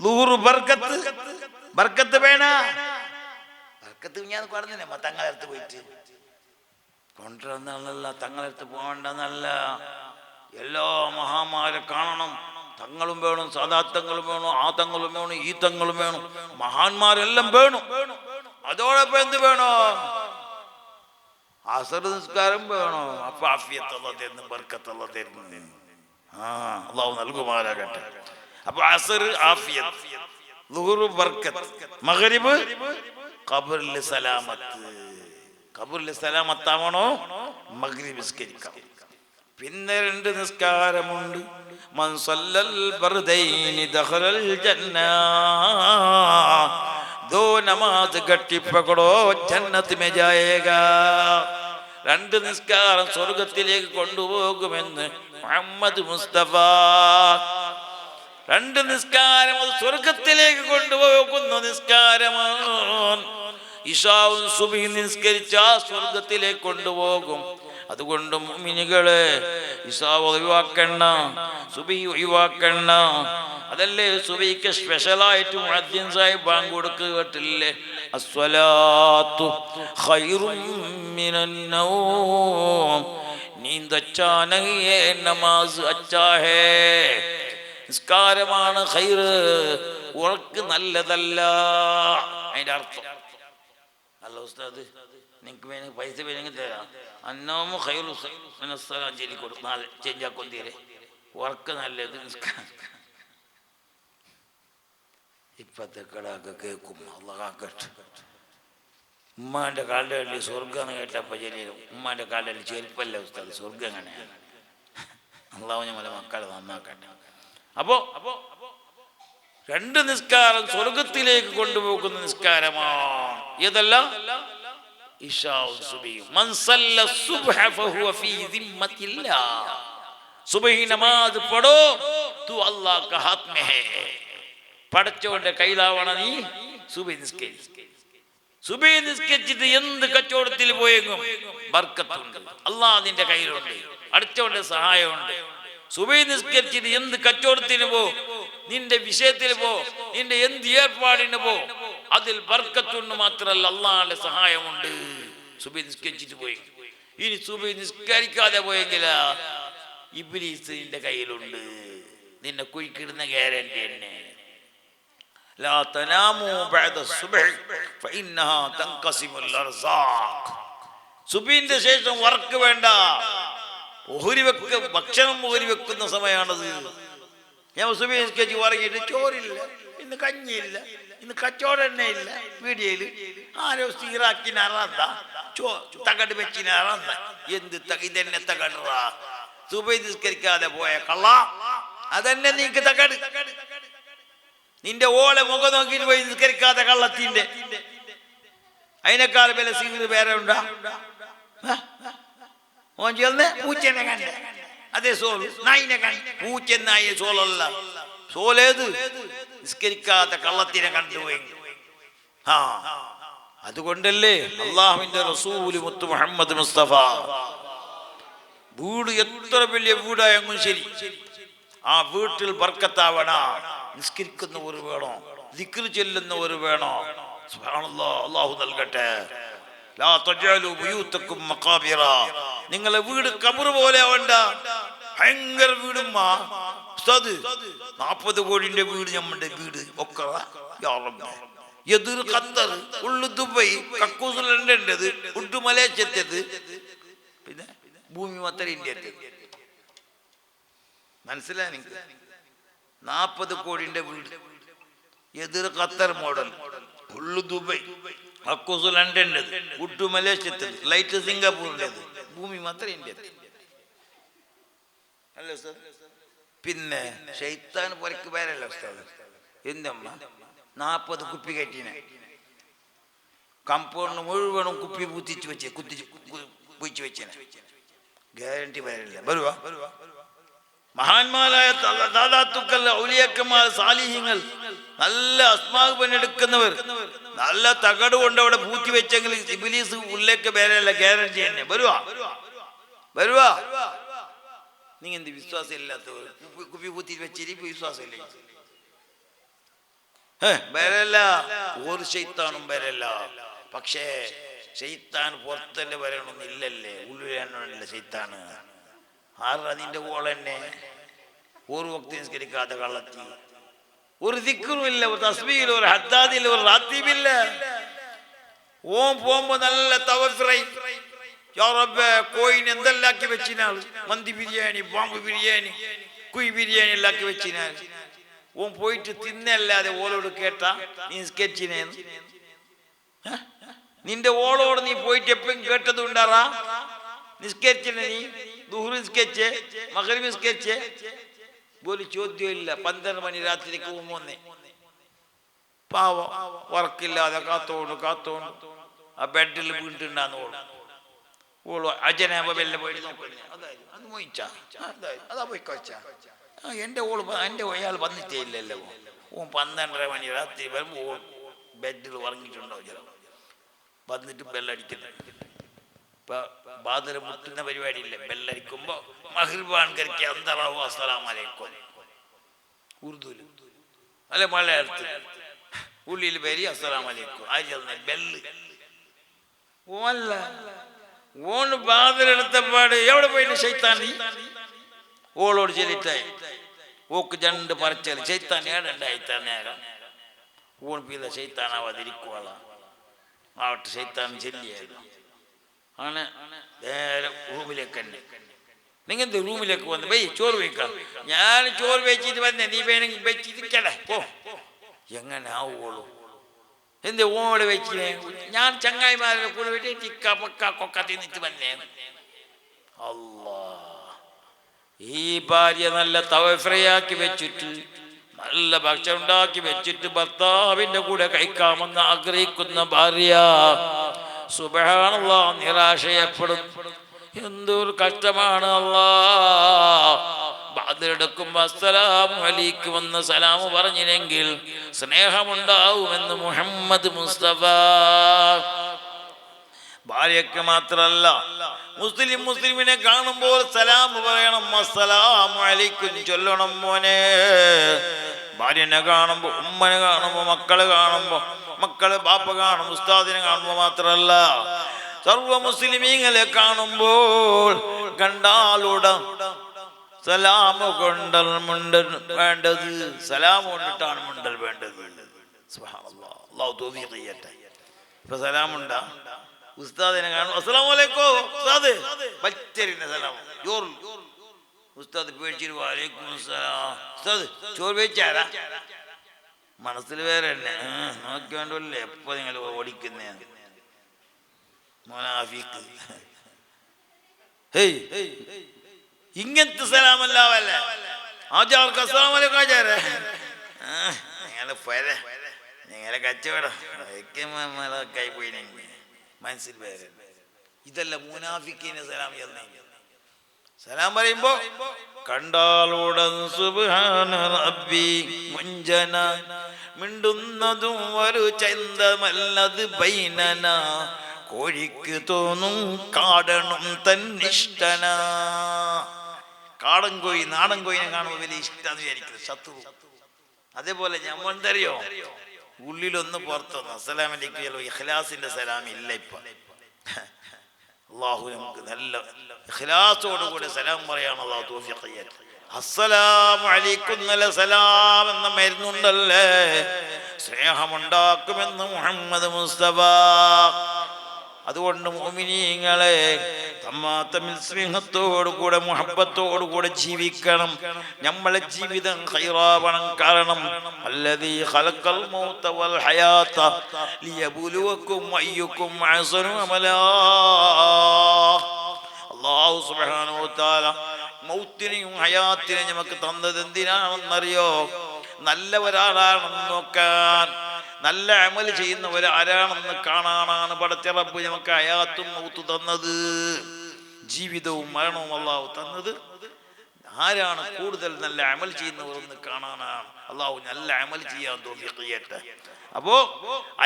ളുഹുർ ബർക്കത്ത്, ബർക്കത്ത് വേണ ബർക്കത്ത് ഞാൻ പറഞ്ഞില്ലേ തങ്ങളടുത്ത് പോയിട്ട് കൊണ്ടുവന്നല്ല, തങ്ങളടുത്ത് പോകണ്ടെന്നല്ല. എല്ലാ മഹാന്മാരെ കാണണം, തങ്ങളും വേണം, സദാത്തങ്ങളും വേണം, ആ തങ്ങളും വേണം, ഈ തങ്ങളും വേണം, മഹാന്മാരെല്ലാം വേണം. അതോടൊപ്പം എന്ത് വേണോ? അസർ നിസ്കാരം വേണോ? അപ്പൊ ആഫിയത്തുള്ള തരുന്നു, ബർക്കത്തുള്ള തരുന്നു. അള്ളാഹു നൽകുമാരാകട്ടെ. അപ്പൊ അസർ ആഫിയത്ത്, ളുഹുർ ബർക്കത്ത്, മഗ്രിബ് ഖബറിൽ സലാമത്ത്. ഖബറിൽ സലാമത്താവണോ? മഗ്രിബ് നിസ്കരിക്കാം. പിന്നെ 2 നിസ്കാരമുണ്ട്. മൻ സല്ലൽ ബർദൈനി ദഖലൽ ജന്ന. ദോ നമാസ് ഗട്ടി പകടോ ജന്നത്ത് മേ ജായേഗാ. 2 നിസ്കാരം സ്വർഗത്തിലേക്ക് കൊണ്ടുപോകുമെന്ന് മുഹമ്മദ് മുസ്തഫ. 2 നിസ്കാരം അത് സ്വർഗത്തിലേക്ക് കൊണ്ടുപോകുന്ന നിസ്കാരമാണ്. ഇശാവും സുബ്ഹി നിസ്കരിച്ചാ സ്വർഗത്തിലേക്ക് കൊണ്ടുപോകും. അതുകൊണ്ട് മുഅ്മിനുകളെ ഇശാ ഒഴിവാക്കണ്ട, സുബ്ഹി ഒഴിവാക്കണ്ട. അതല്ലേ സുബ്ഹിക്ക് സ്പെഷ്യലായിട്ട് മുഅദ്ദിൻ സാഹിബ് ബാങ്ക് കൊടുത്തില്ലേ, അസ്സലാത്തു ഖൈറും മിനൻ നൗം. നീന്ത് അച്ഛാ നഹീ ഹേ, നമാസ് അച്ഛാ ഹേ. നിസ്കാരമാണ് ഖൈറ്, ഉറക്ക് നല്ലതല്ല. അതിന്റെ അർത്ഥം അല്ല ഉസ്താദ്, നിങ്ങൾക്ക് വേണമെങ്കിൽ പൈസ വേണമെങ്കിൽ തരാം. അന്നവും ഖൈറു മിനസ്സലാം ചൊല്ലിക്കൊടു, നാളെ ചെഞ്ചാക്കൊന്തീരെ ഉറക്ക് നല്ലത്. ഇപ്പത്തെ കടയൊക്കെ കേൾക്കും. അള്ളാഹ് ഉമ്മാന്റെ കാലിന്റെ അടി സ്വർഗം കേട്ടപ്പോ ചെല്ലും. ഉമ്മാന്റെ കാലിന്റെ അടി ചെരുപ്പല്ല ഉസ്താദ്, സ്വർഗം എങ്ങനെയാണ്? അള്ളാഹു ഞമ്മളെ മക്കളെ നന്നാക്കട്ടെ. അപ്പോ 2 നിസ്കാരം സ്വർഗത്തിലേക്ക് കൊണ്ടുപോകുന്ന നിസ്കാരമാണ്. ഏതെല്ലാം? ഇശാഉം സുബ്ഹിയും. മൻ സല്ല സുബ്ഹ ഫഹുവ ഫീ ദിമ്മത്തില്ലാഹ്. സുബ്ഹി നമാസ് പഠോ തൂ അല്ലാഹ് കാ ഹാത്ത് മേ ഹേ. പടച്ചവന്റെ കയ്യിലാവണ നീ സുബ്ഹി നിസ്കരിച്ച്. സുബ്ഹി നിസ്കരിച്ചിട്ട് എന്ത് കച്ചവടത്തിൽ പോയെങ്കും ബർക്കത്തുണ്ട്, അല്ലാഹ് നിന്റെ കയ്യിലുണ്ട്, അടച്ചവന്റെ സഹായമുണ്ട്. സുബ്ഹി നിസ്കരിച്ചിട്ട് എന്ത് കച്ചവടത്തിന് പോ, നിന്റെ വിഷയത്തിൽ പോ, നിന്റെ എന്ത് ഏർപ്പാടിന് പോ, അതിൽ ബർക്കത്തുണ്ട്. മാത്രമല്ല അള്ളാഹുവിന്റെ സഹായമുണ്ട്. സുബ്ഹി നിസ്കരിച്ചിട്ട് പോയി. ഇനി സുബ്ഹി നിസ്കരിക്കാതെ പോയെങ്കിൽ ഇബ്ലീസ് നിന്റെ കയ്യിലുണ്ട്, നിന്നെ കുഴിക്കിടുന്ന ഗ്യാരണ്ടി തന്നെ. ലാ തനാമു ബഅദ സുബ്ഹി ഫഇന്നഹാ തൻഖസിമുൽ അർസാഖ്. സുബ്ഹിന്റെ ശേഷം വർക്ക് വേണ്ട. ഭക്ഷണം ഓഹരി വെക്കുന്ന സമയമാണത്. ഞാൻ സുബ്ഹി നിസ്കരിച്ച് ഉറങ്ങിയിട്ട് ചോറില്ല, ഇന്ന് കഞ്ഞിയില്ല, ഇന്ന് കച്ചവടം തന്നെ ഇല്ല. വീഡിയോയില് ആരോ സീറാക്കിനാറാന്ത തകട് വെച്ചിനാറാന്ത. എന്ത് ഇതെന്നെ തകട? സുബ്ഹി നിസ്കരിക്കാതെ പോയ കള്ള, അതന്നെ നീക്ക് തകട്. നിന്റെ ഓളെ മുഖം നോക്കിയിട്ട് പോയി നിസ്കരിക്കാതെ കള്ളത്തിന്റെ അതിനേക്കാൾ വില സീർ വേറെ ഉണ്ടാ? ഓൻ ചേർന്ന് പൂച്ചനെ കണ്ട അതേ സോള്, നായിനെ കണ്ട പൂച്ച നായ സോളല്ല. സോലേത്? നിസ്കരിക്കാത്ത കള്ളത്തിനെ കണ്ടുപോയി. അതുകൊണ്ടല്ലേ അള്ളാഹുവിന്റെ റസൂൽ മുത്ത് മുഹമ്മദ് മുസ്തഫ വീട് എത്ര വലിയ വീടായെങ്കിലും ശരി, ആ വീട്ടിൽ ബർക്കത്താവണ. നിസ്കരിക്കുന്നവർ വേണോ, ദിക്ർ ചെല്ലുന്നവർ വേണോ. സുബ്ഹാനല്ലാഹ്, അല്ലാഹു നൽകട്ടെ. ലാ തജഅലു ബുയൂതകും മഖാബിറ. നിങ്ങളെ വീട് ഖബർ പോലെ ആവണ്ട. ഭയങ്കര വീടുമ്മ ഉസ്താദ്, 40 കോടിന്റെ വീട്, നമ്മുടെ വീട് ഒക്കെ യാ റബ്ബി. എതിർ ഖത്തർ, ഉള്ളു ദുബൈ, കക്കൂസ് ലണ്ടൻ്റെത്, ഉഡ്ഡു മലേഷ്യത്തേത്, പിന്നെ ഭൂമി മൊത്തം ഇന്ത്യത്തെ. മനസ്സിലായി നിങ്ങൾക്ക്? 40 കോടിന്റെ വീട്, എതിർ ഖത്തർ മോഡൽ, ഉള്ളു ദുബൈ, കക്കൂസ് ലണ്ടൻ്റെത്, ഉഡ്ഡു മലേഷ്യത്തേത്, ലൈറ്റ് സിംഗപ്പൂരിൻ്റെത്, ഭൂമി മാത്രം ഇന്ത്യത്തെ. അല്ലേ സാർ? പിന്നെ ശൈത്താൻ പുരക്ക് പേരല്ല ഉസ്താദ്. എന്തമ്മ 40 കുപ്പി കയറ്റിനെ കമ്പൗണ്ട് മുഴുവനും കുപ്പി കുത്തിച്ച് വെച്ചേ, കുഴിച്ച് വെച്ചേനെ. ഗ്യാരണ്ടി പേരല്ല. വരുവാ മഹാന്മാരായ ദാദാത്തുക്കൾ, ഔലിയാക്കന്മാർ, സാലിഹ്യങ്ങൾ, നല്ല അസ്മാഹ് പണിയെടുക്കുന്നവർ നല്ല തകട് കൊണ്ട് അവിടെ പൂത്തി വെച്ചെങ്കിൽ ഇബ്ലീസ് ഉള്ളിലേക്ക് പേരല്ല, ഗ്യാരണ്ടി തന്നെ. വരുവാ വരുവാ നീ എന്ത് വിശ്വാസം ഇല്ലാത്തവർ കുപ്പി കുത്തി വെച്ചിരിക്കും, വിശ്വാസം ഇല്ല. വരല്ല, ഒരു ശൈത്താനും വരല്ല. പക്ഷേ ശൈത്താൻ പുറത്തല്ലേ വരണമെന്നില്ലല്ലേ, ഉള്ളിലാണല്ലേ ശൈത്താന്. ആറ് നിന്റെ ഓളെന്നെ ഒരു വക്തി നിസ്കരിക്കാതെ കള്ളത്തി, ഒരു ദിക്റുമില്ല, ഒരു തസ്ബീഹില്ല, ഒരു ഹദ്ദാദില്ല, ഒരു റാത്തീബില്ല. ഓൻ പോകുമ്പോ നല്ല തവഫ്റൈ, യാ റബ്ബേ കോയിന് എന്തെല്ലാക്കി വെച്ചിനാൾ, മന്തി ബിരിയാണി, പാമ്പ് ബിരിയാണി, കുയ് ബിരിയാണി എല്ലാക്കി വെച്ചിനാൾ. ഓൻ പോയിട്ട് തിന്നല്ലാതെ ഓളോട് കേട്ടാ നീ നിസ്കരിച്ചിനേന്ന്? നിന്റെ ഓളോട് നീ പോയിട്ട് എപ്പോഴും കേട്ടത് ഉണ്ടാറാ? നിസ്കരിച്ചിന നീ? ദുഹ്റ് നിസ്കരിച്ചേ, മഗ്രിബ് നിസ്കരിച്ചേ? ഒരു ചോദ്യമില്ല. 12 മണി രാത്രിക്ക് പോകുമ്പോന്നേ പാവം വർക്കില്ലാതെ കാത്തോണ്ട് ആ ബെഡിൽ വീണ്ടുണ്ടാന്ന് ഓള് അജനാകുമ്പോ വെല്ല പോയിട്ട് നോക്കുന്നേ, അത് മോയിച്ചാ അതാ പോയി കൊച്ചാ. എൻ്റെ അയാൾ വന്നിട്ടേ ഇല്ലല്ലോ. 12:30 മണി രാത്രി വരുമ്പോ ബെഡിൽ ഉറങ്ങിയിട്ടുണ്ടോ ചിലപ്പോൾ, വന്നിട്ട് ബെല്ലടിക്കുന്നത്. ഇപ്പൊ ബാദൽ മുട്ടുന്ന പരിപാടിയില്ല, ബെല്ലടിക്കുമ്പോ മഗ്രിബാൻകരിക്ക് അന്തറാവു അസ്സലാമു അലൈക്കും ഉറുദുല് അല്ലെ മലയാളത്തിൽ ഉള്ളിൽ വരി അസ്സലാമു അലൈക്കും ആചരണ ബെല്ല്. ഓല്ല ഓണ് ബാദലെടുത്തപ്പാട് എവിടെ പോയിട്ട് ശൈത്താൻ നീ ഓളോട് ചെല്ലിട്ടായി ഓക്ക് രണ്ട് പറച്ചൽ ശൈത്താൻ ഏടുണ്ടായിത്താൻ നേരം ഓൺ പീല ശൈത്താനാവാതിരിക്കുവാള ആവട്ടെ ശൈത്താൻ ചെല്ലിയായിരുന്നു. അങ്ങനെ നേരെ റൂമിലേക്ക് തന്നെ. നിങ്ങന്ത് റൂമിലേക്ക് വന്ന് വൈ ചോറ് വയ്ക്കാം, ഞാൻ ചോറ് വെച്ചിട്ട് വന്നേ, നീ വേണമെങ്കിൽ വെച്ചിരിക്കടേ പോ. എങ്ങനെ ആവുള്ളൂ? എന്ത് ഓട് വെച്ചിനെ? ഞാൻ ചങ്ങായിമാരുടെ കൂടെ വിട്ട് ടിക്ക പക്ക കൊക്ക തിന്നിട്ട് വന്നേ. അല്ലാ, ഈ ഭാര്യ നല്ല തവഫ്രയാക്കി വെച്ചിട്ട് നല്ല ഭക്ഷണം ഉണ്ടാക്കി വെച്ചിട്ട് ഭർത്താവിന്റെ കൂടെ കഴിക്കാമെന്ന് ആഗ്രഹിക്കുന്ന ഭാര്യ സുബ്ഹാനല്ലാഹ് നിരാശയപ്പെടും. എന്തൊരു കഷ്ടമാണ്. അല്ലാഹ് ബാദലെടുക്കുമ്പോ അസ്സലാമു അലൈക്കും എന്ന് സലാമു പറഞ്ഞില്ലെങ്കിൽ സ്നേഹമുണ്ടാവുമെന്ന് മുഹമ്മദ് മുസ്തഫ. ഭാര്യയ്ക്ക് മാത്രല്ല, മുസ്ലിമിനെ കാണുമ്പോൾ സലാം പറയണം, അസ്സലാമു അലൈക്കും ചൊല്ലണം മോനെ. ഭാര്യനെ കാണുമ്പോ, ഉമ്മനെ കാണുമ്പോ, മക്കളെ കാണുമ്പോ, മക്കളെ ബാപ്പ കാണും, ഉസ്താദിനെ കാണുമ്പോ മാത്രല്ല, സർവ മുസ്ലിമീങ്ങളെ കാണുമ്പോൾ കണ്ടാലുട സലാമു കൊണ്ടൽ മുണ്ടൽ വേണ്ടത്, സലാം കൊണ്ടിട്ടാണ് മുണ്ടൽ വേണ്ടത്. സുബ്ഹാനല്ലാഹ്, അല്ലാഹു തൗഫീഖ് ചെയ്യട്ടെ. ഇപ്പൊ സലാമുണ്ടാ? ഉസ്താദിനെ കാണും അസ്സലാമു അലൈക്കും ഉസ്താദ് പച്ചരിന്റെ സലാം ചോറ്. ഉസ്താദ് പേടിച്ചിട്ട് വലൈക്കും അസ്സലാം. ഉസ്താദ് ചോറ് വെച്ചാരാ? മനസ്സിൽ വേറെ തന്നെ നോക്കി വേണ്ടല്ലേ എപ്പോ നിങ്ങൾ ഓടിക്കുന്നേ മുനാഫിക്ക്. ഇങ്ങനത്തെ സലാമല്ലാവല്ലേ ആചാർക്ക് അസ്സലാമു അലൈക്കും ആചാരേ. നിങ്ങളെ പര നിങ്ങളെ കച്ചവടം കൈ പോയി മനസ്സിൽ വേറെ. ഇതല്ല മുനാഫിക്കിന് സലാം ചെന്നേ. സലാം പറയുമ്പോ കണ്ടാലുടൻ സുബ്ഹാന റബ്ബി മുഞ്ചന, മിണ്ടുന്നതും ഒരു ചന്തമല്ലത് ബൈനന, കോഴിക്ക് തോന്നും കാടണം തന്നിഷ്ടന. കാടൻ കോഴി നാടൻ കോഴിനെ കാണുമ്പോൾ വലിയ ഇഷ്ടം വിചാരിക്കുന്നത് ശത്രു. അതേപോലെ നമ്മൾ എന്തറിയോ, ഉള്ളിലൊന്ന് പുറത്തൊന്ന് അസ്സലാമു അലൈക്കും ചിലപ്പോൾ ഇഖ്ലാസിന്റെ സലാം ഇല്ല. ഇപ്പൊ അള്ളാഹു നമുക്ക് നല്ല ഇഖ്ലാസോടുകൂടി സലാം പറയാണ് അള്ളാഹു തൗഫീഖ് ചെയ്യട്ടെ. അസ്സലാമു അലൈക്കും നല്ല സലാം എന്ന മരുന്നുണ്ടല്ലേ, സ്നേഹമുണ്ടാക്കുമെന്ന് മുഹമ്മദ് മുസ്തഫ. അതുകൊണ്ട് മുഅ്മിനീങ്ങളെ തമ്മിൽ സ്നേഹത്തോടുകൂടെ മുഹബ്ബത്തോടുകൂടെ ജീവിക്കണം. നമ്മളെ ജീവിതം ഖൈറാവണം. കാരണം അല്ലദീ ഖലഖൽ മൗത വൽ ഹയാത ലിയബ്ലുവക്കും അയ്യുക്കും അഹ്സനു അമലാ. അല്ലാഹു സുബ്ഹാനഹു വ തആല മൗത്തിനെയും ഹയാത്തിനെയും നമുക്ക് തന്നത് എന്തിനാണെന്നറിയോ? നല്ലവരാണെന്ന് നോക്കാൻ, നല്ല അമൽ ചെയ്യുന്നവരാരാണെന്ന് കാണാനാണ് പടച്ച റബ്ബ് നമുക്ക് ഹയാത്തും മൗത്ത് തന്നത്. ജീവിതവും മരണവും അല്ലാഹു തന്നത് ആരാണ്? കൂടുതൽ നല്ല അമൽ ചെയ്യുന്നവർ എന്ന് കാണാനാണ്. അല്ലാഹു നല്ല അമൽ ചെയ്യാൻ തൗഫീഖ് ചെയ്യട്ടെ. അപ്പോ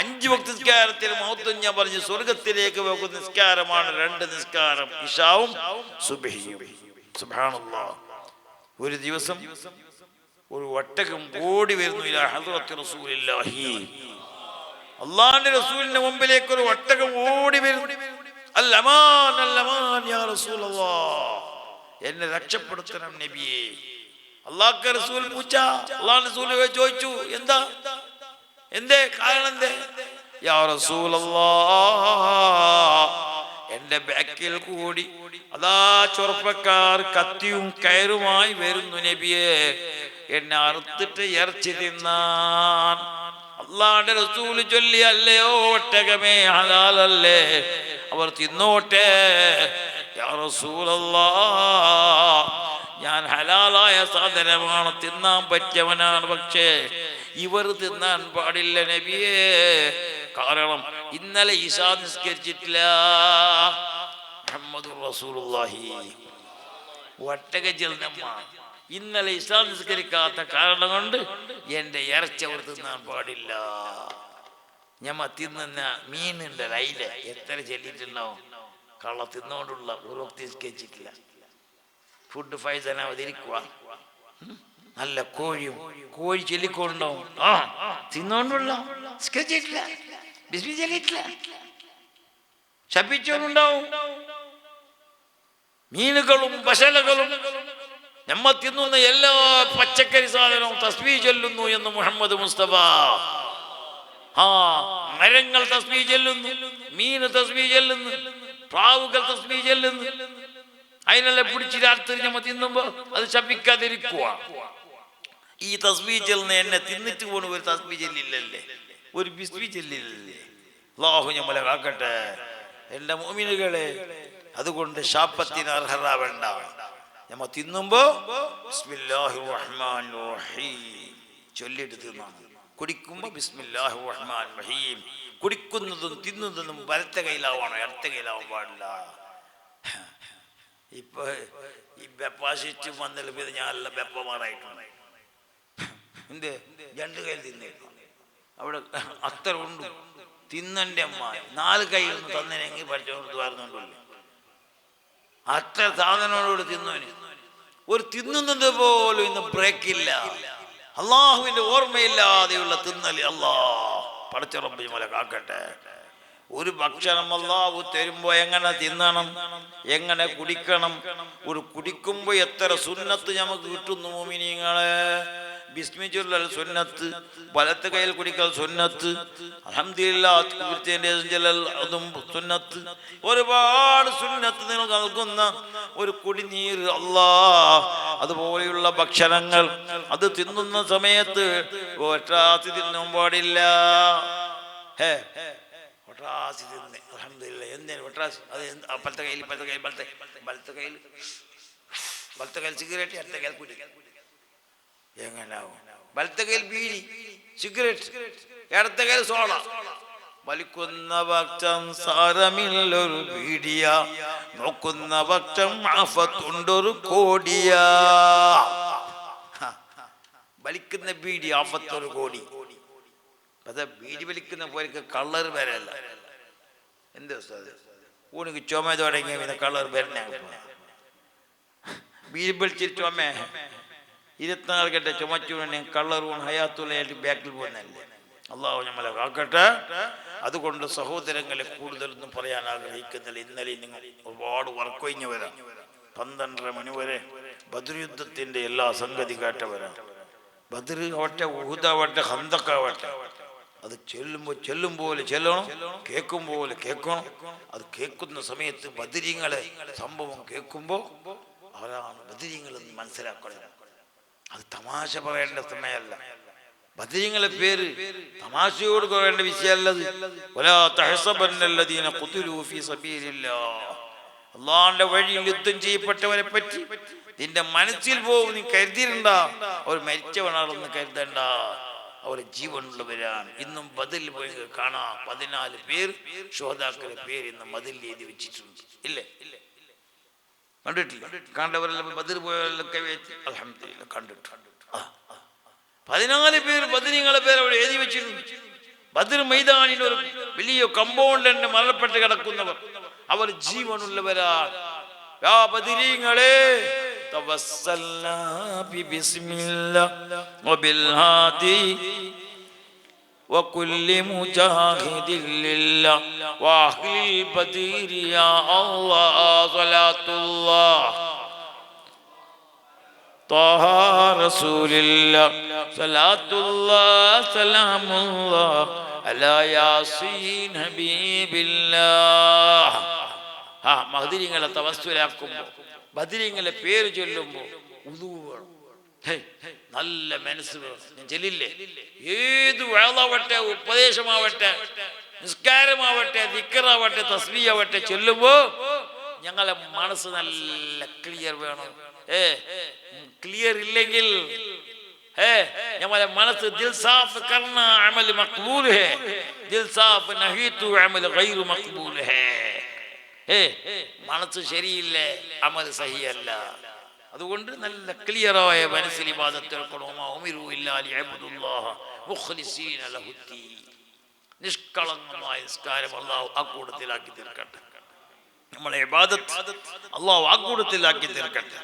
5 വക്ത് നിസ്കാരത്തിൽ മൗത്തും ഞാൻ പറഞ്ഞു സ്വർഗത്തിലേക്ക് പോകുന്ന നിസ്കാരമാണ് 2 നിസ്കാരം, ഇശാവും സുബ്ഹിയും. സുബ്ഹാനല്ലാഹ്, ഒരു ദിവസം ഒരു ഒട്ടകം ഓടി വരുന്നു ഇലാ ഹദ്റത്തി റസൂലില്ലാഹി, അള്ളാഹുവിന്റെ റസൂലിന്റെ മുമ്പിലേക്ക് ഒരു ഒട്ടകം ഓടി വരുന്നു. അൽ അമാൻ അൽ അമാൻ യാ റസൂലല്ലാഹ്, എന്നെ രക്ഷപ്പെടുത്തണം നബിയേ. അള്ളാഹുവിന്റെ റസൂൽ അള്ളാഹുവിന്റെ റസൂൽ ചോദിച്ചു, എന്താ എന്തേ കാരണം എന്തേ? യാ റസൂലല്ലാഹ്, എന്റെ ബാക്കിൽ കൂടി അതാ ചെറുപ്പക്കാർ കത്തിയും കയറുമായി വരുന്നു നബിയെ, എന്നെ അറുത്തിട്ട് ഇറച്ചി തിന്നാൻ. അള്ളാഹുവിന്റെ റസൂൽ ചൊല്ലി, അല്ലയോ ഒട്ടകമേ, ഹലാലല്ലേ, അവർ തിന്നോട്ടെ. യാ റസൂലല്ലാഹ്, ഞാൻ ഹലാലായ സാധനമാണ്, തിന്നാൻ പറ്റിയവനാണ്, പക്ഷേ ഇവർ തിന്നാൻ പാടില്ല നബിയേ. കാരണം ഇന്നലെ ഇശാ നിസ്കരിച്ചിട്ടില്ല. മുഹമ്മദുർ റസൂലുള്ളാഹി. ഒട്ടകജൽനമ്മ ഇന്നലെ ഇശാ നിസ്കരിക്കാത്ത കാരണം കൊണ്ട് എൻ്റെ ഇറച്ചി അവർ തിന്നാൻ പാടില്ല. ഞമ്മ തിന്നുന്ന മീനുണ്ട്, അയില എത്ര ചെല്ലിട്ടുണ്ടാവും, കള്ള തിന്നുകൊണ്ടുള്ള ഒരു നിസ്കരിച്ചിട്ടില്ല. ഫുഡ് ഫൈസന അവതരിക്കുക, നല്ല കോഴി ചെല്ലിക്കൊണ്ടുണ്ടാവും, തിന്നോണ്ടുള്ള നിസ്കരിച്ചിട്ടില്ല, ബിസ്മി ചൊല്ലിയിട്ടില്ല, ശപിച്ചോണ്ടുണ്ടാവും. മീനുകളും പശലകളും നമ്മ തിന്നുന്ന എല്ലാ പച്ചക്കറി സാധനവും തസ്ബീഹ് ചൊല്ലുന്നു എന്ന് മുഹമ്മദ് മുസ്തഫ. മരങ്ങൾ തസ്ബീഹ് ചൊല്ലുന്നു, മീന് തസ്ബീഹ് ചൊല്ലുന്നു, പ്രാവുകൾ തസ്ബീഹ് ചൊല്ലുന്നു. അതിനെല്ലാം പിടിച്ച് രാത്രി നമ്മ തിന്നുമ്പോ അത് ശപിക്കാതിരിക്കുക. ഈ തസ്ബീഹ് ചൊല്ലുന്ന എന്നെ തിന്നിട്ട് പോണ ഒരു തസ്ബീഹ് ചൊല്ലില്ലല്ലേ, ഒരു ബിസ്മി ചൊല്ലില്ലല്ലേ. അല്ലാഹു നമ്മളെ കാക്കട്ടെ എൻ്റെ മുഅ്മിനുകളെ. അതുകൊണ്ട് ശാപത്തിന് അർഹരാവേണ്ട. നമ്മ തിന്നുമ്പോ ബിസ്മില്ലാഹിർ റഹ്മാനിർ റഹീം ചൊല്ലിട്ട് തിന്നണം. കുടിക്കുമ്പോ ബിസ്മില്ലാഹിർ റഹ്മാനിർ റഹീം. കുടിക്കുന്നതും തിന്നുന്നതും വലത്തെ കയ്യിലാവണം, ഇടത്തെ കയ്യിലാവാൻ പാടില്ല. ഇപ്പൊ ഈ ബെപ്പാശിച്ച് വന്നതിൽ പിന്നെ ഞാനെല്ലാം ബെപ്പമാറായിട്ടുണ്ട്. എന്ത് രണ്ട് കയ്യിൽ തിന്നേക്കും, അവിടെ അത്ര ഉണ്ട് തിന്നൻ്റെ അമ്മ 4 കൈയൊന്നും തന്നനെങ്കിൽ പഠിച്ചോണ്ട് വരുന്നുണ്ടല്ലേ. അത്ര സാധനങ്ങളോട് തിന്നോന് ഒരു തിന്നുന്നത് പോലും ഇന്ന് ബ്രേക്കില്ല. അള്ളാഹുവിന്റെ ഓർമ്മയില്ലാതെയുള്ള തിന്നല് പടച്ച റബ്ബ് നമ്മളെ കാക്കട്ടെ. ഒരു ഭക്ഷണം അല്ലാഹു തരുമ്പോ എങ്ങനെ തിന്നണം, എങ്ങനെ കുടിക്കണം. ഒരു കുടിക്കുമ്പോ എത്ര സുന്നത്ത് നമുക്ക് കിട്ടുന്നു മോമിനീങ്ങളെ. ബിസ്മി ചൊല്ലൽ സുന്നത്ത്, വലത്ത് കയ്യിൽ കുടിക്കൽ സുന്നത്ത്, അൽഹംദുലില്ലാഹ് അതും സുന്നത്ത്. ഒരുപാട് സുന്നത്ത് നിങ്ങൾ നൽകുന്ന ഒരു കുടിനീർ അതുപോലെയുള്ള ഭക്ഷണങ്ങൾ അത് തിന്നുന്ന സമയത്ത് ഒട്ടാസി തിന്നാൻ പാടില്ല. ഒട്ടാസി തിന്ന് അൽഹംദുലില്ലാഹ്. എന്തിനാ ഒട്ടാസി? അത് വലത്തെ കയ്യിൽ സിഗരറ്റ്, അടുത്ത കയ്യിൽ കുടി. എങ്ങനാവും? വലത്തെ കയ്യിൽ ബീഡി, സിഗരറ്റ്, ഇടത്തെ കയ്യിൽ സോഡ. വലിക്കുന്ന പക്ഷം സാരമില്ലൊരു ബീഡിയ, നോക്കുന്ന പക്ഷം ആഫത്തുണ്ടൊരു കോടിയ. വലിക്കുന്ന ബീഡി ആഫത്തൊരു കോടി. അതെ, ബീഡി വലിക്കുന്ന പോലെ കളർ വരല്ല. എന്ത് ഊണിക്ക് ചുമ തുടങ്ങിയ പിന്നെ കളർ വരണ. ബീഡി വലിച്ചിട്ട് ചുമ 24 ഗಂಟೆ ചുമച്ചു കള്ളറും ഹയാത്തുള്ളയായിട്ട് ബാക്കിൽ പോകുന്നല്ലേ. അള്ളാഹു നമ്മളെ കാക്കട്ടെ. അതുകൊണ്ട് സഹോദരങ്ങളെ കൂടുതലൊന്നും പറയാൻ ആഗ്രഹിക്കുന്നില്ല. ഇന്നലെ നിങ്ങൾ ഒരുപാട് വർക്ക് കഴിഞ്ഞവരാ. 12:30 മണി വരെ ബദർ യുദ്ധത്തിന്റെ എല്ലാ സംഗതി കേട്ടവരാണ്. ബദർ ആവട്ടെ, ഉഹുദാവട്ടെ, ഖന്തഖാവട്ടെ, അത് ചെല്ലും പോലെ ചെല്ലണം, കേൾക്കും പോലെ കേൾക്കണം. അത് കേൾക്കുന്ന സമയത്ത് ബദരീങ്ങളെ സംഭവം കേൾക്കുമ്പോ അവരാണ് ബദരീങ്ങളെന്ന് മനസ്സിലാക്കണം. അത് തമാശ പറയേണ്ട സമയമല്ല. ബദരീങ്ങളെ പേര് തമാശയോട് പറയേണ്ട വിഷയമല്ലത്. അള്ളാഹുവിന്റെ വഴിയിൽ യുദ്ധം ചെയ്യപ്പെട്ടവരെ പറ്റി നിന്റെ മനസ്സിൽ പോകും നീ കരുതിയിട്ടുണ്ട. അവർ മരിച്ചവനാണെന്ന് കരുതണ്ട, അവർ ജീവനുള്ളവരാണ്. ഇന്നും ബദറിൽ പോയി കാണാം, 14 പേർ ശുഹദാക്കളുടെ പേര് ഇന്നും ബദറിൽ എഴുതി വെച്ചിട്ടുണ്ട്. ഇല്ലേ? കണ്ടിട്ടില്ല? കണ്ടവരെല്ലാം ബദർ പോയവരൊക്കെ അൽഹംദുലില്ലാഹ് കണ്ടിട്ടുണ്ട്. 14 പേർ ബദരീങ്ങളെ പേര് അവിടെ എഴുതി വെച്ചിട്ടുണ്ട്. ബദർ മൈതാനിൽ ഒരു വലിയ കമ്പൗണ്ട് തന്നെ മരണപ്പെട്ട് കിടക്കുന്നവർ, അവർ ജീവനുള്ളവരാണ്. ബദരീങ്ങളെ توسلنا ببسم الله وبالهادي وكل مجاهد لله وأهل البدير يا الله صلاة الله طه رسول الله صلاة الله سلام الله على ياسين حبيب الله. മഹ്ദിരിങ്ങളെ തവസ്സുലാക്കുമ്പോൾ ബദരീങ്ങളെ പേര് ചൊല്ലുമ്പോൾ ഉദു വേണം. നല്ല മനസ്സ് വേണം. ഞാൻ ചൊല്ലില്ലേ, ഏത് വഅളാവട്ടെ ഉപദേശമാവട്ടെ നിസ്കാരമാവട്ടെ ദിക്റാവട്ടെ തസ്ബീഹാവട്ടെ ചൊല്ലുമ്പോ ഞങ്ങളെ മനസ്സ് നല്ല ക്ലിയർ വേണം. ക്ലിയർ ഇല്ലെങ്കിൽ ഞമ്മളെ മനസ്സ് ദിൽ സാഫ് കർന അമൽ മഖ്ബൂൽ ഹേ, ദിൽ സാഫ് നഹീതു അമൽ ഗൈറു മഖ്ബൂൽ ഹേ. മനസ്സ് ശരിയില്ലേ അമൽ സഹിയല്ല. അതുകൊണ്ട് നല്ല ക്ലിയറായ മനസ്സിൽ ഇബാദത്ത് എടുക്കണം. ഉമിറു ഇല്ലാ ലിയഅബ്ദുല്ലാഹ മുഖ്ലിസീന ലഹുദ്ദീൻ. നിഷ്കളങ്കമായ നിസ്കാരം അല്ലാഹു അക്കൂടത്തിലാക്കി തീർക്കട്ടെ. നമ്മളെ ഇബാദത്ത് അല്ലാഹു അക്കൂടത്തിലാക്കി തീർക്കട്ടെ.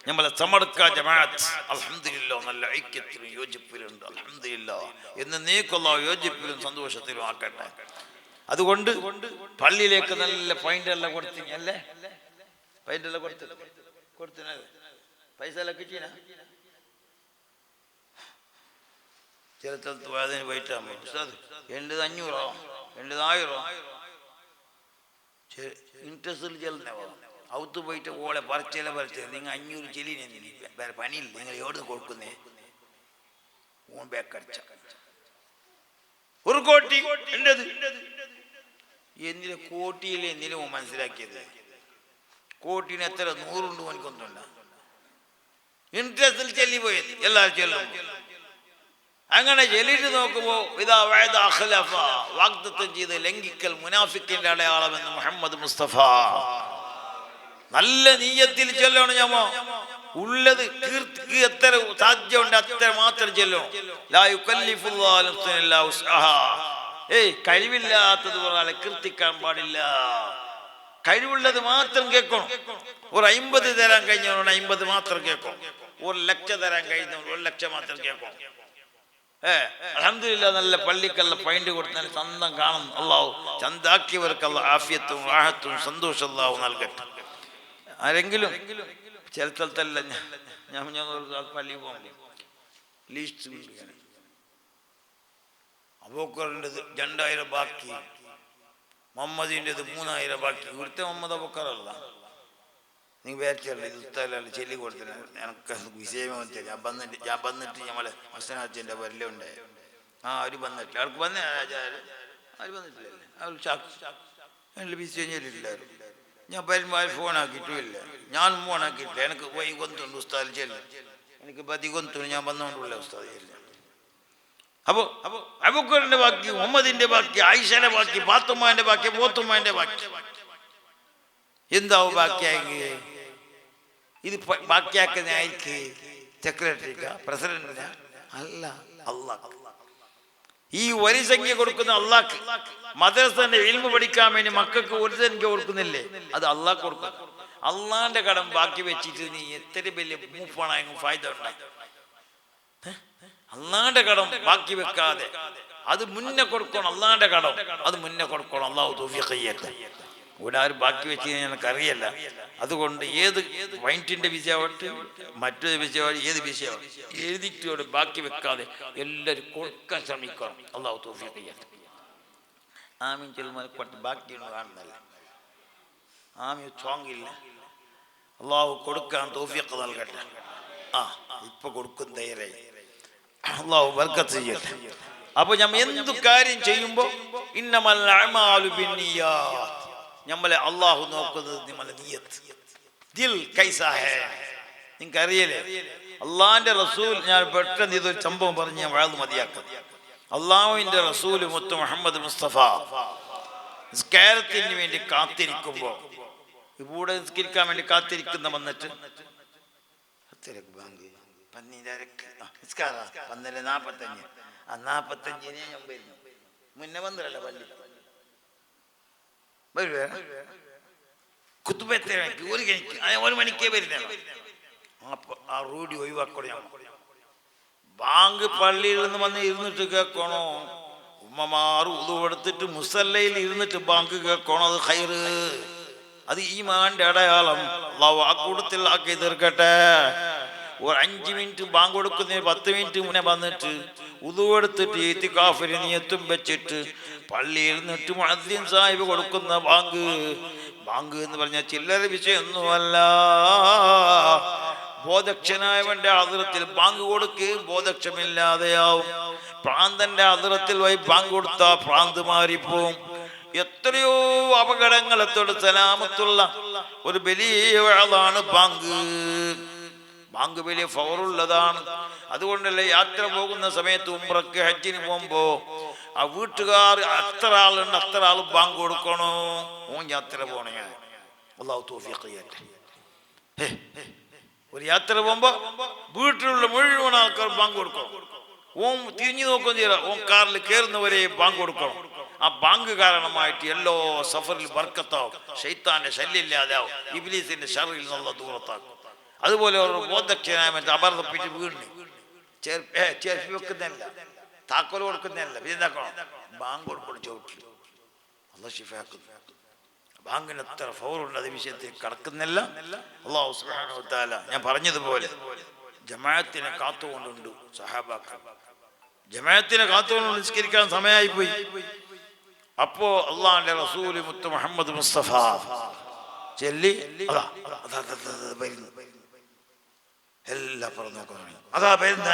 നമ്മളെ സമർക്ക ജമാഅത്ത് അൽഹംദുലില്ലാഹ് നല്ല ഐക്യത്തിലും യോജിപ്പിലുണ്ട്. അൽഹംദുലില്ലാഹ് എന്ന് നീക്കുള്ള യോജിപ്പിലും സന്തോഷത്തിലും ആക്കട്ടെ. അതുകൊണ്ട് പള്ളിയിലേക്ക് നല്ല പൈൻ്റെല്ലാം കൊടുത്തല്ലേ, പൈൻ്റെല്ലാം കൊടുത്തിനല്ലേ, പൈസ എല്ലാം കിട്ടീന. ചില സ്ഥലത്ത് വേദന പോയിട്ടാകുമ്പോൾ എൻ്റെത് 500 എൻ്റെത് 1000 ഇൻട്രസ്റ്റിൽ ചെല്ലുന്നവോ ഔത്ത് പോയിട്ട് ഓളെ പറിച്ചല നിങ്ങൾ 500 ചെല്ലിനെ വേറെ പണിയില്ല, നിങ്ങൾ എവിടെ കൊടുക്കുന്നേ ഓൺ ബേക്കടിച്ച 1 കോടി എൻ്റെത് എന്തിലെ കോട്ടിയിലെ എന്തിലും മനസ്സിലാക്കിയത്. കോട്ടിന് എത്ര 100 ഉണ്ട് എനിക്കൊന്നുമില്ല. ഇൻട്രസ്റ്റിൽ ചെല്ലിപ്പോയത് എല്ലാവരും ചെല്ലും. അങ്ങനെ ചെല്ലിട്ട് നോക്കുമ്പോ ഇതാ വഅദ അഖ്ലഫ, വാഗ്ദത്തം ചെയ്ത് ലംഘിക്കൽ മുനാഫിക്കിന്റെ അടയാളമെന്ന് മുഹമ്മദ് മുസ്തഫ. നല്ല നീയത്തിൽ ചെല്ലണം. ഞമ്മോ ഉള്ളത് കീർത്തിക്ക് എത്ര സാധ്യമുണ്ട് അത്ര മാത്രം ചെല്ലും. ലാ യുകല്ലിഫുല്ലാഹു നഫ്സൻ ഇല്ലാ വസ്അഹാ. കഴിവില്ലാത്തത് ഒരാളെ കീർത്തിക്കാൻ പാടില്ല. കഴിവുള്ളത് മാത്രം കേൾക്കണം. ഒരു 50 തരാൻ കഴിഞ്ഞവരോട് 50 മാത്രം കേൾക്കും. 1 ലക്ഷം തരാൻ കഴിഞ്ഞവർ 1 ലക്ഷം മാത്രം കേൾക്കും. അൽഹംദുലില്ലാഹ് നല്ല പള്ളിക്കല്ല പൈൻ്റ് കൊടുത്താൽ സ്വന്തം കാണും. അല്ലാഹു ചന്താക്കിയവർക്ക് അല്ലാഹു ആഫിയത്തും റാഹത്തും സന്തോഷം അല്ലാഹു നൽകട്ടെ. ആരെങ്കിലും ചില സ്ഥലത്തല്ല ഞാൻ പള്ളി പോകുമ്പോൾ ലീസ്റ്റ് അബൂബക്കറിൻ്റെത് 2000 ബാക്കി, മുഹമ്മദിൻ്റെത് 3000 ബാക്കി. ഇവിടുത്തെ മുഹമ്മദ് അബൂബക്കറല്ല. നിങ്ങൾ വേർച്ചല്ല ഇത് ഉസ്താദല്ല ചെല്ലി കൊടുത്തില്ല. എനിക്ക് വിഷയമൊന്നും ഞാൻ വന്നിട്ട് നമ്മളെ ഹസനാച്ചിൻ്റെ വരലുണ്ട്. അവർ വന്നിട്ടില്ല. അവർക്ക് വന്നേ അവർ വന്നിട്ടില്ലല്ലേ, അവർ എൻ്റെ വിഷയം ചെല്ലില്ലായിരുന്നു. ഞാൻ വരുമ്പോൾ ഫോണാക്കിയിട്ടുമില്ല, ഞാൻ ഫോണാക്കിയിട്ടില്ല. എനിക്ക് വൈകൊന്നുണ്ട് ഉസ്താദ് ചെല്ലു, എനിക്ക് പതികൊന്നുണ്ട്. ഞാൻ വന്നുകൊണ്ടുള്ള ഉസ്താദ് ചെല്ലു. അപ്പോ അബൂബക്കറിന്റെ ബാക്കി, മുഹമ്മദിന്റെ ബാക്കി, ആയിഷയുടെ ബാക്കി, ഫാത്തുമാന്റെ ബാക്കി, മോത്തുമാന്റെ ബാക്കി. എന്താവും ബാക്കിയാക്കി? ഇത് ബാക്കിയാക്കുന്ന ആയിരിക്കും സെക്രട്ടറിക്കാ പ്രസിഡന്റിനാ? അല്ല, അല്ലാഹ്. ഈ ഒരു സംഖ്യ കൊടുക്കുന്ന അള്ളാഹ്ക്ക്. മദ്രസന്റെ ഇൽമു പഠിക്കാൻ വേണ്ടി മക്കൾക്ക് 1 സംഖ്യ കൊടുക്കുന്നില്ലേ, അത് അള്ളാഹ് കൊടുക്കും. അള്ളാന്റെ കടം ബാക്കി വെച്ചിട്ട് നീ എത്ര വലിയ മൂപ്പാണെങ്കിലും ഫായ്ദ ഉണ്ടായി. അള്ളാന്റെ കടം ബാക്കി വെക്കാതെ അത് മുന്നേ കൊടുക്കണം. അള്ളാന്റെ കടം അത് മുന്നേ കൊടുക്കണം. അള്ളാഹു തൗഫീഖ് ചെയ്യട്ടെ. ഇവിടെ ആരും ബാക്കി വെച്ച് എനിക്കറിയില്ല. അതുകൊണ്ട് ഏത് വൈൻറ്റിന്റെ വിഷയമാവട്ടെ മറ്റൊരു വിഷയമാവട്ടെ ഏത് വിഷയമാണ് എഴുതിയിട്ട് ബാക്കി വെക്കാതെ എല്ലാവരും കൊടുക്കാൻ ശ്രമിക്കണം. അള്ളാഹു തൗഫീഖ് ചെയ്യട്ടെ. ആമീൻ ചെല്ലുമ്പോൾ കുറച്ച് ബാക്കിയൊന്നും കാണുന്നില്ല. ആമീൻ ചോങ്ങില്ല. അള്ളാഹു കൊടുക്കാൻ തൗഫീഖ് നൽകട്ടെ. ഇപ്പൊ കൊടുക്കും ധൈര്യം. അള്ളാഹു ബർക്കത്ത് ചെയ്യട്ടെ. അപ്പൊ നമ്മൾ എന്ത് കാര്യം ചെയ്യുമ്പോ ഇന്നമൽ അഅ്മാലു ബിന്നിയാത്ത്, നമ്മളെ അള്ളാഹു നോക്കുന്നത് നമ്മളെ നിയ്യത്ത്, ദിൽ കൈസാ ഹേ. നിങ്ങൾക്ക് അറിയല്ലേ, അള്ളാഹിന്റെ റസൂൽ, ഞാൻ പെട്ടെന്ന് ഇതൊരു സംഭവം പറഞ്ഞ് ഞാൻ വാഴ്ന്നു മതിയാക്കാം. അള്ളാഹുവിന്റെ റസൂല് മുത്ത് മുഹമ്മദ് മുസ്തഫ നിസ്കാരത്തിന് വേണ്ടി കാത്തിരിക്കുമ്പോ, ഇവിടെ നിസ്കരിക്കാൻ വേണ്ടി കാത്തിരിക്കുന്ന വന്നിട്ട് 12:45 ഞാൻ വരുന്നു. മുന്നേ വന്നില്ല പള്ളി വരുവേ കുത്തുബെത്തേക്ക് 1 മണിക്കേ വരുന്ന ആ റൂഡി ഒഴിവാക്കണം. ബാങ്ക് പള്ളിയിൽ നിന്ന് വന്ന് ഇരുന്നിട്ട് കേൾക്കണോ? ഉമ്മമാർ ഉളു എടുത്തിട്ട് മുസല്ലയിൽ ഇരുന്നിട്ട് ബാങ്ക് കേൾക്കണോ? അത് ഖൈറ്, അത് ഈമാന്റെ അടയാളം. അല്ലാഹു ആ കൂട്ടത്തിൽ ആക്കി തീർക്കട്ടെ. ഒരു 5 മിനിറ്റ് ബാങ്ക് കൊടുക്കുന്നതിന് 10 മിനിറ്റ് മുന്നേ വന്നിട്ട് ഉളു എടുത്തിട്ട് ഇത്തികാഫിന് നിയത്തും വെച്ചിട്ട് പള്ളിയിൽ നിന്നിട്ട് മുഅദ്ദിൻ സാഹിബ് കൊടുക്കുന്ന ബാങ്ക് എന്ന് പറഞ്ഞാൽ ചില്ലറ വിഷയമൊന്നുമല്ല. ബോധക്ഷനായവന്റെ അതിർത്തിൽ ബാങ്ക് കൊടുക്കുകയും ബോധക്ഷമില്ലാതെയാവും. പ്രാന്തന്റെ അതിർത്തിൽ പോയി ബാങ്ക് കൊടുത്താ പ്രാന്ത് മാറിപ്പോവും. എത്രയോ അപകടങ്ങളെ തൊട്ട് സലാമത്തുള്ള ഒരു വലിയ ആളാണ് ബാങ്ക് വലിയ ഫൗറുള്ളതാണ്. അതുകൊണ്ടല്ലേ യാത്ര പോകുന്ന സമയത്ത് ഉംറക്ക് ഹജ്ജിന് പോകുമ്പോ ആ വീട്ടുകാർ അത്ര ആളുണ്ട്, അത്ര ആൾ ബാങ്ക് കൊടുക്കണോ. ഓൻ യാത്ര പോണേ, അല്ലാഹു തൗഫീഖ് ചെയ്യട്ടെ. ഒരു യാത്ര പോകുമ്പോ വീട്ടിലുള്ള മുഴുവൻ ആൾക്കാർ ബാങ്ക് കൊടുക്കണം. ഓൻ തിരിഞ്ഞു നോക്കുകയും ചെയ്യണം. ഓൻ കാറിൽ കയറുന്നവരെ ബാങ്ക് കൊടുക്കണം. ആ ബാങ്ക് കാരണമായിട്ട് എല്ലാ സഫറിൽ ബർക്കത്താവും, ശൈത്താന്റെ ശല്യമില്ലാതാവും, ഇബ്ലീസിന്റെ ശർറിൽ നിന്നുള്ള ദൂരത്താക്കും. അതുപോലെ ഒരു ബോധക്ഷനായ അപർദ്ധപ്പിച്ച് വീണ് ചേർപ്പി വെക്കുന്നില്ല, താക്കോല് കൊടുക്കുന്നില്ല, ഇതാക്കണം ബാങ്ക് കൊടുക്കണം. ചവിട്ടി അല്ലാഹു ശിഫാക്കുന്നു. ബാങ്കിന് എത്ര ഫൗറുണ്ട്, അത് വിഷയത്തിൽ കടക്കുന്നില്ല. അല്ലാഹു സുബ്ഹാനഹു വ തആല ഞാൻ പറഞ്ഞതുപോലെ ജമാഅത്തിനെ കാത്തുകൊണ്ടുണ്ട് സഹാബാക്കൾ. ജമാഅത്തിനെ കാത്തുകൊണ്ട് നിസ്കരിക്കാൻ സമയമായി പോയി. അപ്പോ അള്ളാഹുവിന്റെ റസൂൽ മുത്ത് മുഹമ്മദ് മുസ്തഫ ചെല്ലി എല്ലാം പറഞ്ഞു നോക്കുന്നു. അതാ വരുന്ന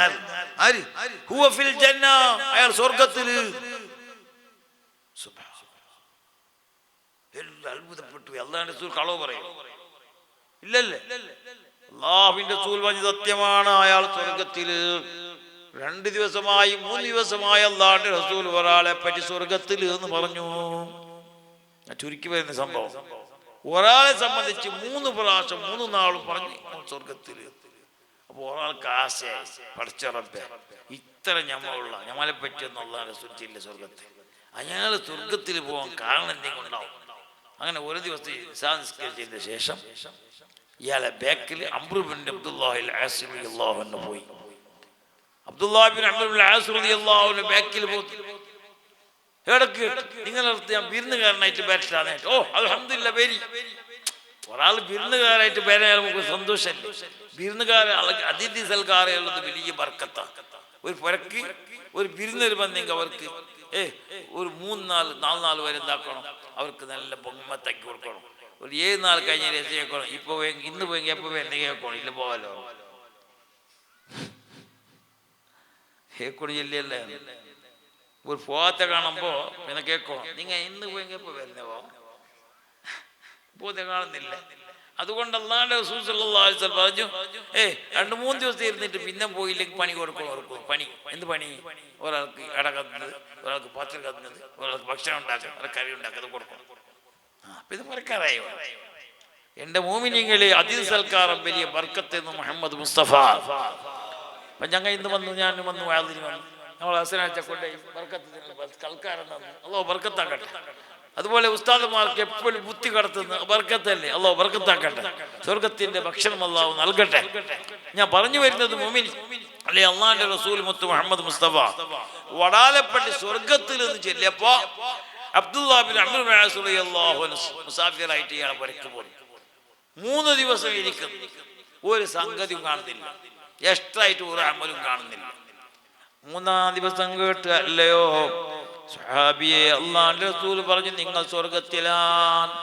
ആര്? ഹുവ ഫിൽ ജന്ന, അയാൾ സ്വർഗ്ഗത്തിൽ. എല്ലാം അത്ഭുതപ്പെട്ടു. അള്ളാഹുവിന്റെ റസൂൽ കളവ് പറയും? ഇല്ലല്ലേ. അള്ളാഹുവിന്റെ റസൂൽ പറഞ്ഞ സത്യമാണ്. അയാൾ സ്വർഗ്ഗത്തിൽ. 2 ദിവസമായി 3 ദിവസമായി അള്ളാഹുവിന്റെ റസൂൽ ഒരാളെ പറ്റി സ്വർഗ്ഗത്തിൽ എന്ന് പറഞ്ഞു. ചുരുക്കി വരുന്ന സംഭവം. ഒരാളെ സംബന്ധിച്ച് 3 പ്രാവശ്യം 3 നാളും പറഞ്ഞു സ്വർഗ്ഗത്തിൽ. അപ്പൊ ഒരാൾക്ക് ആശയായി, പഠിച്ച റബ്ബേ ഇത്ര ഞമ്മളെ പറ്റിയൊന്നും അള്ളാഹുവിന്റെ റസൂൽ ചെയ്യില്ല സ്വർഗ്ഗത്തിൽ. അയാൾ സ്വർഗ്ഗത്തിൽ പോകാൻ കാരണം എന്തെങ്കിലും ഉണ്ടാവും. അങ്ങനെ ഒരു ദിവസത്തെ സംസ്കരിച്ചതിന് ശേഷം ഇയാളെ ബാക്കിൽ അംറു ബിൻ അബ്ദുല്ലാഹിൽ ആസ് റളിയല്ലാഹു അൻഹു പോയി. അബ്ദുല്ലാഹി ബിൻ അംറു ബിൻ ആസ് റളിയല്ലാഹു അൻഹു ബാക്കിൽ പോയി. ഇടക്ക് നിങ്ങളടുത്ത് ഞാൻ വിരുന്നുകാരനായിട്ട് വരട്ടാണ്. ഓ അൽഹംദുലില്ലാ, വരി. ഒരാൾ വിരുന്നുകാരായിട്ട് വരാൻ നമുക്ക് സന്തോഷമല്ലേ. വിരുന്നുകാരെ അതിഥി സൽക്കാരമുള്ളത് വലിയ ബർക്കത്താണ്. ഒരു പുരക്ക് ഒരു വിരുന്നർ വന്നെങ്കിൽ അവർക്ക് ഒരു 3-4 നാൾ വരെ എന്താക്കണം, അവർക്ക് നല്ല പൊങ്ങത്താക്കി കൊടുക്കണം. ഒരു 7 നാൾ കഴിഞ്ഞ രസം കേൾക്കണം. ഇപ്പൊ ഇന്ന് പോയെങ്കിൽ എപ്പോ എന്തെങ്കിലും കേൾക്കണം. ഇല്ല പോവാലോ കേൾക്കണം ചെല്ലിയല്ലേ. ഒരു പോവാത്ത കാണുമ്പോ പിന്നെ കേൾക്കണം. നിങ്ങൾ ഇന്ന് പോയെങ്കിൽ എപ്പോ വരുന്നേ പോത്തെ കാണുന്നില്ല. അതുകൊണ്ട് അല്ലാഹുവിന്റെ റസൂൽ സല്ലല്ലാഹു അലൈഹി വസല്ലം പറഞ്ഞു, 2-3 ദിവസം ഇരുന്നിട്ട് പിന്നെ പോയില്ലെങ്കിൽ പണി കൊടുക്കണം. പണി എന്ത് പണി? ഒരാൾക്ക് ഇട കത്തുന്നത്, ഒരാൾക്ക് പാത്രം കത്തുന്നത്, ഒരാൾക്ക് ഭക്ഷണം ഉണ്ടാക്കുക, ഒരാൾക്ക് കറി ഉണ്ടാക്കുക, കൊടുക്കണം. അപ്പൊ ഇത് പറക്കാറായോ? എന്റെ മോമിനിങ്ങളെ അതിഥി സൽക്കാരം വലിയ ബർക്കത്ത് എന്ന് മുഹമ്മദ് മുസ്തഫ. അപ്പൊ ഞങ്ങൾ ഇന്ന് വന്നു, ഞാൻ വന്നു, വാതിന് വന്നു, നമ്മൾ ഹസനാച്ച കൊണ്ടേ ബർക്കത്ത് കൽക്കാരം തന്നു. അല്ലാഹു ബർക്കത്താക്കട്ടെ. അതുപോലെ ഉസ്താദുമാർക്ക് എപ്പോഴും ബുദ്ധി കടത്തുന്ന ബർക്കത്തല്ലേ, അല്ലാഹു ബർക്കത്താക്കട്ടെ. സ്വർഗത്തിന്റെ ഭക്ഷണം അല്ലാഹു നൽകട്ടെ. ഞാൻ പറഞ്ഞു വരുന്നത് മുഅ്മിൻ അല്ലെ അള്ളാഹുവിന്റെ റസൂൽ മുത്ത് മുഹമ്മദ് മുസ്തഫ വടാലപ്പെട്ട് സ്വർഗത്തിൽ നിന്ന് ചെല്ലിയപ്പോ Abdullahi bin Amr bin Aas റളിയല്ലാഹു അൻഹു മുസാഫിറായിട്ട് ഇയാളെ പുരക്ക് പോയി. 3 ദിവസം ഇരിക്കും, ഒരു സംഗതിയും കാണുന്നില്ല, എക്സ്ട്രാ ആയിട്ട് ഒരു അമലും കാണുന്നില്ല. 3-ാം ദിവസം കേട്ട്, അല്ലയോ സ്വഹാബിയെ, അല്ലാഹുവിന്റെ റസൂൽ പറഞ്ഞു നിങ്ങൾ സ്വർഗത്തിലാണ്.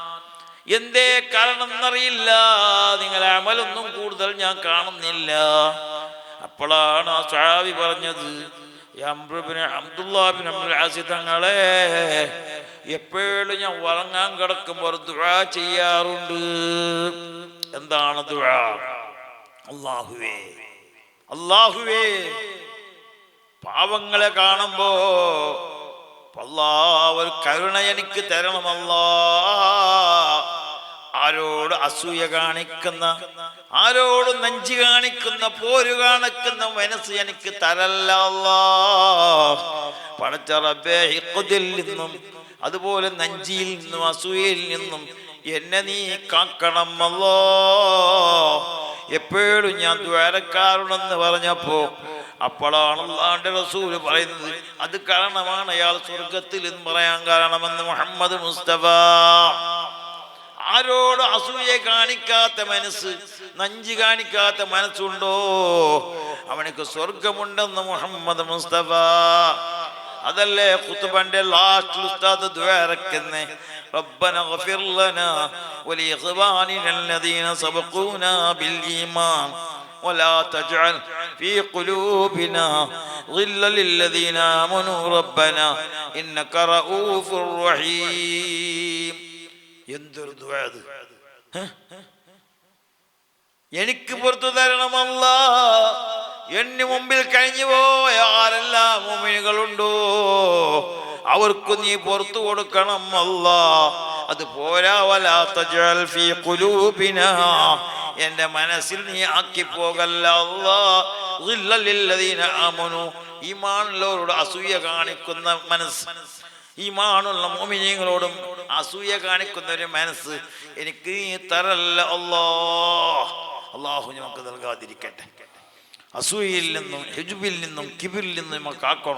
എന്തേ കാരണം എന്നറിയില്ല, നിങ്ങളെ അമലൊന്നും കൂടുതൽ ഞാൻ കാണുന്നില്ല. അപ്പോഴാണ് ആ സ്വഹാബി പറഞ്ഞത്, അബ്ദുല്ലാഹി ബിൻ അംർ ആസ് തങ്ങളെ, എപ്പോഴും ഞാൻ ഉറങ്ങാൻ കിടക്കുമ്പോൾ ഒരു ദുആ ചെയ്യാറുണ്ട്. എന്താണ് ദുആ? അല്ലാഹുവേ അല്ലാഹുവേ, പാവങ്ങളെ കാണുമ്പോ ഒരു കരുണ എനിക്ക് തരണമല്ലാ. ആരോട് അസൂയ കാണിക്കുന്ന, ആരോട് നെഞ്ചി കാണിക്കുന്ന, പോര് കാണിക്കുന്ന മനസ്സ് എനിക്ക് തരല്ല അല്ലാ. പടച്ച റബ്ബേ, ഹിഖ്ദിൽ നിന്നും അതുപോലെ നെഞ്ചിയിൽ നിന്നും അസൂയയിൽ നിന്നും എന്നെ നീ കാക്കണം അല്ലാ. എപ്പോഴും ഞാൻ ദ്വാരക്കാരുണ്ടെന്ന് പറഞ്ഞപ്പോ അപ്പോഴാണ് അല്ലാഹുവിന്റെ റസൂല് പറയുന്നത് അത് കാരണമാണ് അയാൾ സ്വർഗത്തിൽ എന്ന് പറയാൻ കാരണമെന്ന് മുഹമ്മദ് മുസ്തഫ. ആരോട് അസൂയ കാണിക്കാത്ത മനസ്സ്, നഞ്ചി കാണിക്കാത്ത മനസ്സുണ്ടോ അവനക്ക് സ്വർഗമുണ്ടെന്ന് മുഹമ്മദ് മുസ്തഫ. അതല്ലേ ഖുത്ബന്റെ ലാസ്റ്റ് ഉസ്താദ് ദുആറക്കുന്നേ റബ്ബന ഗഫിർ ലനാ വലിഇഖ്വാനിന അല്ലദീന സബഖൂനാ ബിൽ ഈമാൻ വലാ തജ്അൽ ഫീ ഖുലൂബിനാ ഗില്ലൽ ലില്ലദീന ആമനൂ റബ്ബനാ ഇന്നക റഊഫുർ റഹീം. എന്തൊരു ദുആ അത്! എനിക്ക് പുറത്തു തരണം അല്ലാഹ്. എന്നെ മുമ്പിൽ കഴിഞ്ഞു പോയ ആരെല്ലാം മുഅ്മിനുകളുണ്ടോ അവർക്ക് നീ പുറത്തു കൊടുക്കണം അല്ലാഹ്. അത് പോരാ, വലാ തജ്അൽ ഫീ ഖുലൂബിനാ എൻ്റെ മനസ്സിൽ നീ ആക്കി പോകല്ല അല്ലാഹ് ഗില്ലൽ ലില്ലദീന ആമനൂ ഈമാനുള്ളവരോട് അസൂയ കാണിക്കുന്ന മനസ്സ്, ഈമാനുള്ള മുഅ്മിനീങ്ങളോടും അസൂയ കാണിക്കുന്ന ഒരു മനസ്സ് എനിക്ക് നീ തരല്ല അല്ലാഹ്. അല്ലാഹു നമുക്ക് നൽകാതിരിക്കട്ടെ. അസൂയയിൽ നിന്നും ഹിജ്ബിൽ നിന്നും കിബിറിൽ നിന്നും നമുക്ക് ആക്കണം.